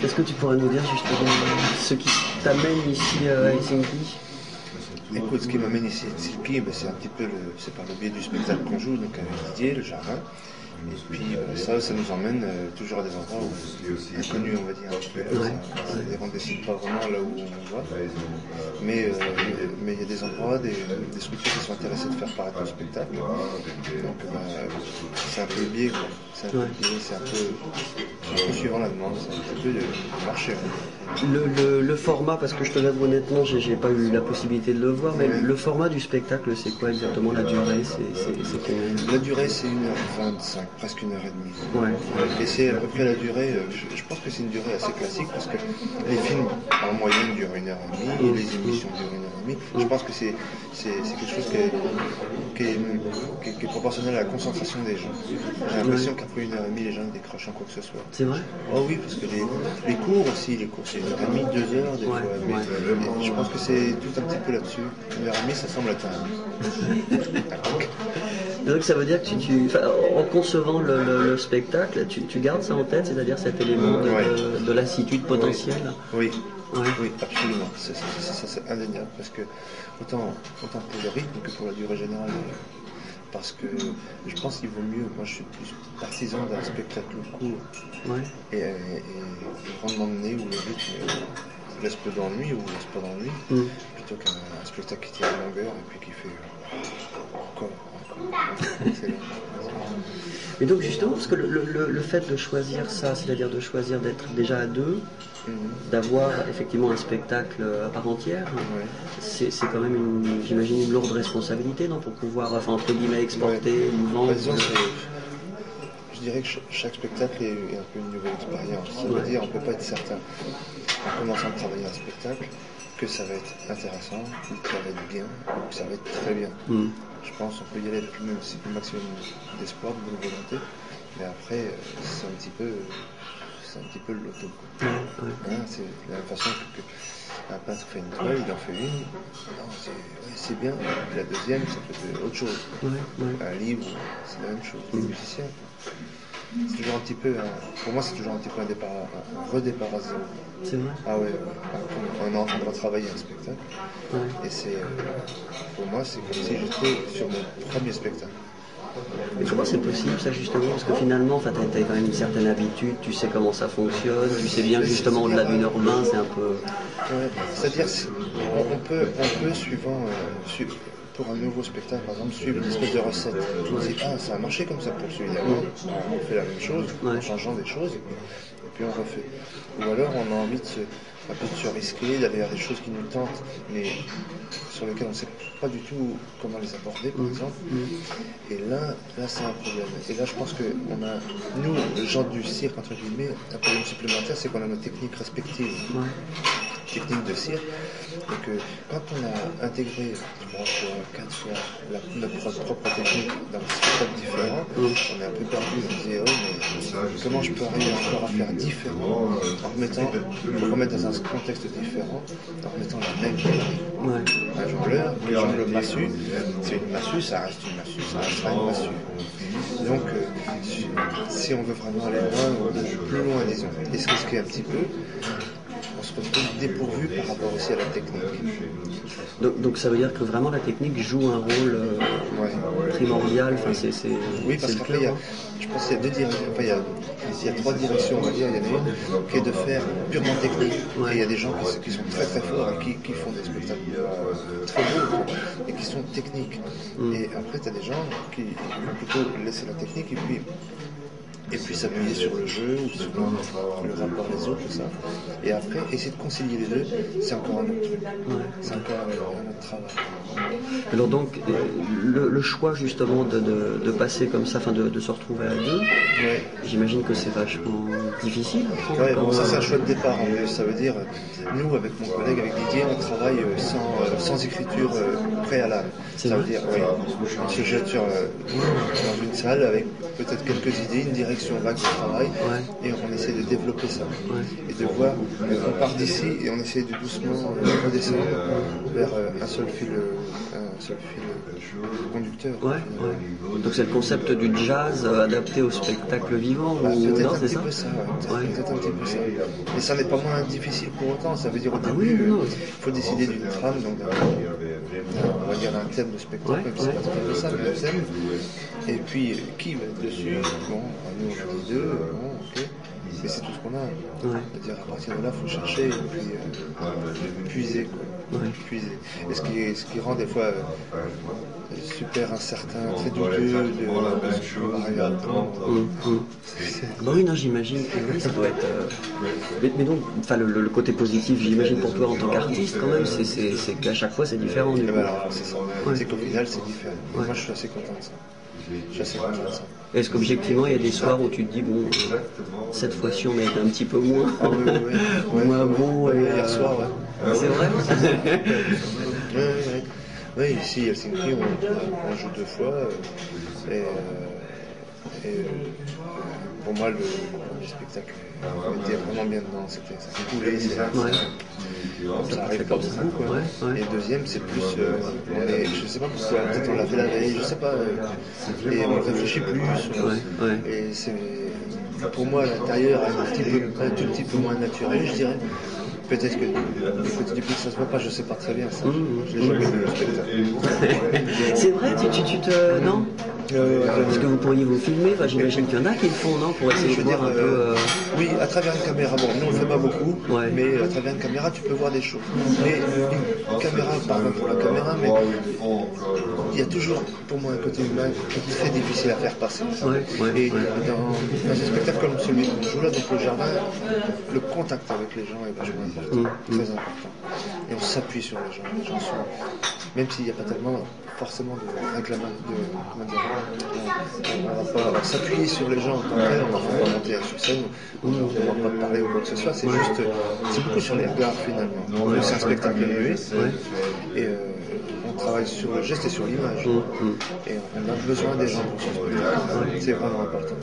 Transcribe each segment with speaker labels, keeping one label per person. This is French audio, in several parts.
Speaker 1: Est-ce que tu pourrais nous dire justement ce qui t'amène ici à Helsinki?
Speaker 2: Écoute, ce qui m'amène ici à Helsinki, c'est un petit peu c'est par le biais du spectacle qu'on joue, donc avec Didier, le jardin. Et puis ça nous emmène toujours à des endroits inconnus, on va dire. Ça ne décide pas vraiment là où on va. Mais il y a des endroits, des structures qui sont intéressées de faire paraître le spectacle. Donc c'est un peu le biais, quoi. C'est un peu le biais, c'est un peu suivant la demande, c'est un petit peu le marché.
Speaker 1: Le format, parce que je te l'avoue honnêtement, j'ai pas eu la possibilité de le voir, mais le format du spectacle, c'est quoi exactement la durée? C'est combien?
Speaker 2: La durée, c'est 1h25, presque 1h30.
Speaker 1: Ouais.
Speaker 2: Et c'est à peu près la durée, je pense que c'est une durée assez classique, parce que les films en moyenne durent 1h30, et les émissions durent 1h30. Je pense que c'est quelque chose qui est proportionnel à la concentration des gens. J'ai l'impression qu'après 1h30, les gens décrochent en quoi que ce soit.
Speaker 1: C'est vrai?
Speaker 2: Oh oui, parce que les cours aussi, c'est 1h30, 2h des fois. Mais je pense que c'est tout un petit peu là-dessus. 1h30, ça semble être
Speaker 1: Donc ça veut dire que en concevant le spectacle, tu gardes ça en tête, c'est-à-dire cet élément de lassitude potentielle?
Speaker 2: Oui. Oui, absolument. Ça, c'est indéniable. Parce que autant pour le rythme que pour la durée générale. Parce que je pense qu'il vaut mieux. Moi, je suis plus partisan d'un spectacle court et rendement de nez où le rythme laisse peu d'ennui ou laisse pas d'ennui, plutôt qu'un spectacle qui tient à longueur et puis qui fait encore.
Speaker 1: Et donc justement, parce que le fait de choisir ça, c'est-à-dire de choisir d'être déjà à deux, d'avoir effectivement un spectacle à part entière, c'est quand même, j'imagine, une lourde responsabilité, non, pour pouvoir, entre guillemets, exporter ou vendre.
Speaker 2: Je dirais que chaque spectacle est un peu une nouvelle expérience. Ça veut dire, on ne peut pas être certain, en commençant à travailler un spectacle, que ça va être intéressant, ou que ça va être bien, ou que ça va être très bien. Je pense qu'on peut y aller avec le maximum d'espoir, de bonne volonté, mais après, c'est un petit peu le loto. C'est de la même façon qu'un peintre fait une toile, il en fait une, c'est bien, la deuxième, ça peut être autre chose. Un livre, c'est la même chose. Les musiciens, c'est toujours un petit peu, pour moi, c'est toujours un petit peu un redépart à zéro.
Speaker 1: C'est vrai?
Speaker 2: Ah ouais. On est en train de retravailler un spectacle. Et pour moi, c'est comme si j'étais sur mon premier spectacle.
Speaker 1: Mais comment c'est possible ça justement? Parce que finalement, tu as quand même une certaine habitude, tu sais comment ça fonctionne, tu sais bien que justement au-delà d'1h20, c'est un peu...
Speaker 2: C'est-à-dire on peut suivant, pour un nouveau spectacle par exemple, suivre une espèce de recette. On dit, ça a marché comme ça pour celui-là. On fait la même chose, en changeant des choses, et puis on refait. Ou alors on a envie un peu de se risquer, d'aller vers des choses qui nous tentent, mais sur lesquelles on ne sait pas du tout comment les aborder, par exemple. Et là c'est un problème. Et là, je pense que nous, le genre du cirque, entre guillemets, un problème supplémentaire, c'est qu'on a nos techniques respectives. Technique de cirque, et que quand on a intégré 3 fois, 4 fois notre propre technique dans des spectacles différents, on est un peu perdu. On se dit, mais comment je peux arriver encore à faire différent en remettre dans un contexte différent, en remettant la même technique. Un jongleur qui jongle le massue, c'est une massue, ça reste une massue, ça restera une massue. Donc, si on veut vraiment aller loin, plus loin, disons, et se risquer un petit peu, on se retrouve dépourvu par rapport aussi à la technique.
Speaker 1: Donc ça veut dire que vraiment la technique joue un rôle primordial.
Speaker 2: Oui, parce qu'après, je pense qu'il y a 2 directions. Enfin, il y a 3 directions, on va dire. Il y en a une qui est de faire purement technique. Et il y a des gens qui sont très très forts et qui font des spectacles très beaux et qui sont techniques. Et après, tu as des gens qui vont plutôt laisser la technique et puis s'appuyer sur le jeu ou sur le rapport des autres, tout ça. Et après, essayer de concilier les deux, c'est encore un autre truc. C'est encore un autre travail.
Speaker 1: Alors donc, le choix justement de passer comme ça, de se retrouver à deux, j'imagine que c'est vachement difficile.
Speaker 2: Ça c'est un choix de départ. Ça veut dire, nous, avec mon collègue, avec Didier, on travaille sans écriture préalable. Ça veut dire, on se jette dans une salle avec peut-être quelques idées, une direction réflexion vague du travail, et on essaie de développer ça. Et de voir, on part d'ici et on essaie de doucement redescendre vers un seul fil conducteur.
Speaker 1: Donc c'est le concept du jazz adapté au spectacle vivant,
Speaker 2: peut-être un petit peu ça. Mais ça n'est pas moins difficile pour autant. Ça veut dire au début, il faut décider d'une trame, donc on va dire d'un thème de spectacle, même si c'est pas tout à fait ça, mais un thème. Et puis qui va être dessus? Bon, nous on a dit 2, bon, ok. Mais c'est tout ce qu'on a. C'est-à-dire à partir de là, il faut chercher et puis puiser, quoi. Puiser. Et ce qui rend des fois super incertain, très douteux de ce qu'on va arriver à apprendre.
Speaker 1: Oui, non, j'imagine que ça doit être. Mais donc, enfin, le côté positif, j'imagine pour toi en tant qu'artiste, quand même, c'est qu'à chaque fois c'est différent. Du coup.
Speaker 2: Alors, c'est ça. C'est qu'au final, c'est différent. Moi, je suis assez content de ça.
Speaker 1: Est-ce qu'objectivement il y a des soirs où tu te dis bon cette fois-ci on a été un petit peu moins moins bon
Speaker 2: hier soir
Speaker 1: c'est vrai.
Speaker 2: Oui, ici à Helsinki on joue 2 fois et pour moi le spectacle était vraiment bien dedans, ça coulait, ça arrive pas beaucoup quoi. Et le deuxième c'est plus je sais pas pourquoi, peut-être on l'a fait la veille, je sais pas, et on réfléchit plus et c'est pour moi l'intérieur est un tout petit peu moins naturel, je dirais. Peut-être que du côté du public ça se voit pas, je sais pas très bien ça. Je l'ai jamais vu le spectacle.
Speaker 1: C'est vrai, tu te. Non parce que vous pourriez vous filmer, j'imagine qu'il y en a qui le font, non? Pour essayer de voir un peu.
Speaker 2: Oui, à travers une caméra. Bon, nous on le fait pas beaucoup, mais à travers une caméra tu peux voir des choses. Mais une caméra, pardon pour la caméra, mais il y a toujours pour moi un côté humain qui est très difficile à faire passer. Et dans un spectacle comme celui qu'on joue là, donc le jardin, le contact avec les gens est vachement important, très important. Et on s'appuie sur les gens sont, même s'il n'y a pas tellement forcément de réclamation, on va s'appuyer sur les gens en tant que tel, on va pas monter sur scène, on ne va pas parler ou quoi que ce soit, c'est beaucoup sur les regards finalement. C'est un spectacle muet, et on travaille sur le geste et sur l'image, et on a besoin des gens pour ce spectacle, c'est vraiment important.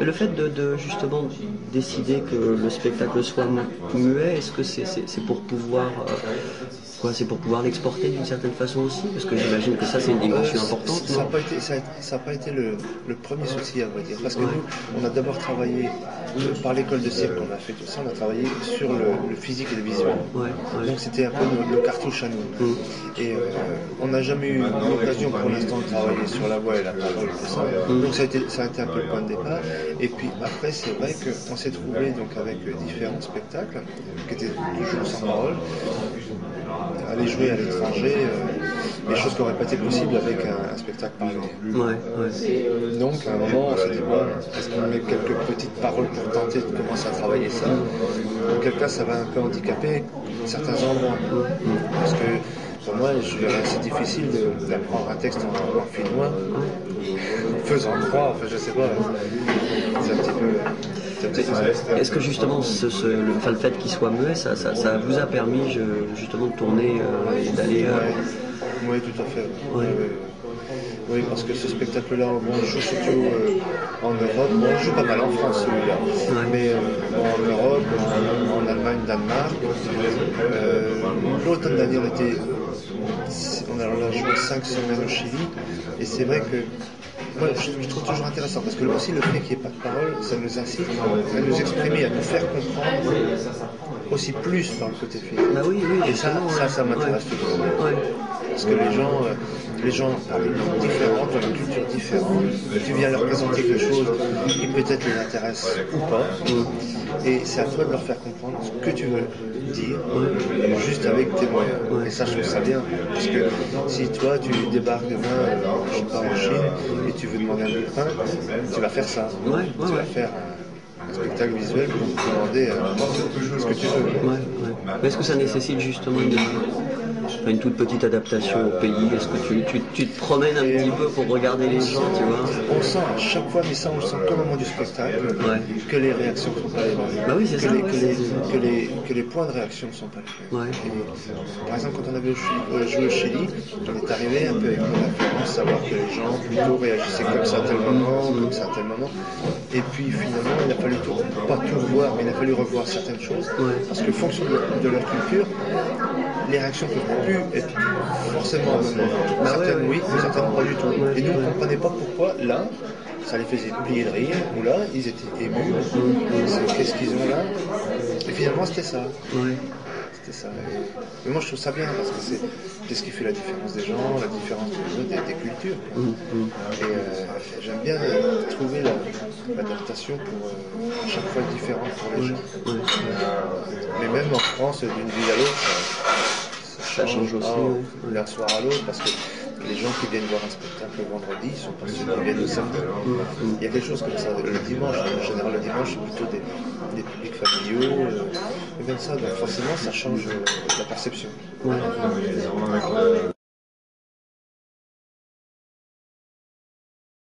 Speaker 1: Le fait de justement décider que le spectacle soit muet, est-ce que c'est pour pouvoir c'est pour pouvoir l'exporter d'une certaine façon aussi, parce que j'imagine que ça c'est une dimension importante.
Speaker 2: Ça n'a pas été le premier souci à vrai dire, parce que nous on a d'abord travaillé par l'école de cirque, on a fait tout ça, on a travaillé sur le physique et le visuel. Donc c'était un peu nos cartouches à nous. Et on n'a jamais eu l'occasion pour l'instant de travailler sur la voix et la parole, tout ça. Donc ça a été un peu le point de départ. Et puis après c'est vrai qu'on s'est trouvé donc avec différents spectacles qui étaient toujours sans parole. Aller jouer à l'étranger, des choses qui n'auraient pas été possibles avec un spectacle parlé. Donc à un moment on s'est dit bon, est-ce qu'on met quelques petites paroles pour tenter de commencer à travailler ça? Dans quel cas ça va un peu handicaper certains endroits. Parce que pour moi c'est difficile d'apprendre un texte en finnois, faisant croire, je sais pas, c'est un petit peu...
Speaker 1: Est-ce que justement le fait qu'il soit muet, ça vous a permis justement de tourner et d'aller...
Speaker 2: Oui, tout à fait. Oui, parce que ce spectacle-là, on joue surtout en Europe. On joue pas mal en France, celui-là. Mais en Europe, en Allemagne, Danemark. L'automne dernier, on a joué 5 semaines au Chili. Et c'est vrai que moi, je trouve toujours intéressant, parce que aussi le fait qu'il n'y ait pas de parole, ça nous incite à nous exprimer, à nous faire comprendre aussi plus par le côté physique. Et ça m'intéresse toujours. Parce que les gens parlent une langue différente, ont une culture différente, tu viens leur présenter quelque chose qui peut-être les intéresse ou pas, et c'est à toi de leur faire comprendre ce que tu veux dire, juste avec tes moyens. Et ça, je trouve ça bien, parce que si toi, tu débarques demain, je sais pas, en Chine, et tu veux demander un bulletin, tu vas faire ça. Tu vas faire un spectacle visuel pour demander ce que tu veux.
Speaker 1: Mais est-ce que ça nécessite justement Enfin, une toute petite adaptation au pays. Est-ce que tu te promènes un petit peu pour regarder les gens, tu vois?
Speaker 2: On sent à chaque fois, mais ça on le sent comme au moment du spectacle, que les réactions ne sont pas les mêmes.
Speaker 1: Bah oui, c'est ça.
Speaker 2: Que les points de réaction ne sont pas les mêmes. Par exemple, quand on avait joué au Chili, on est arrivé un peu avec nos références, savoir que les gens plutôt réagissaient comme ça à tel moment, comme ça à tel moment. Et puis finalement, il a fallu pas tout revoir, mais il a fallu revoir certaines choses. Parce que fonction de leur culture, les réactions ne peuvent plus être forcément certaines oui, mais certaines pas du tout. Et nous, on ne comprenait pas pourquoi là, ça les faisait plier de rire, ou là, ils étaient émus. Qu'est-ce qu'ils ont là? Et finalement, c'était ça. C'était ça. Mais moi, je trouve ça bien parce que c'est ce qui fait la différence des gens, la différence des cultures. Et j'aime bien trouver l'adaptation pour à chaque fois différente pour les gens. Mais même en France, d'une ville à l'autre, ça change aussi d'un soir à l'autre parce que les gens qui viennent voir un spectacle le vendredi sont pas ceux qui viennent le samedi. Il y a quelque chose comme ça. Le dimanche, en général, le dimanche, c'est plutôt des publics familiaux, et comme ça, donc forcément, ça change la perception.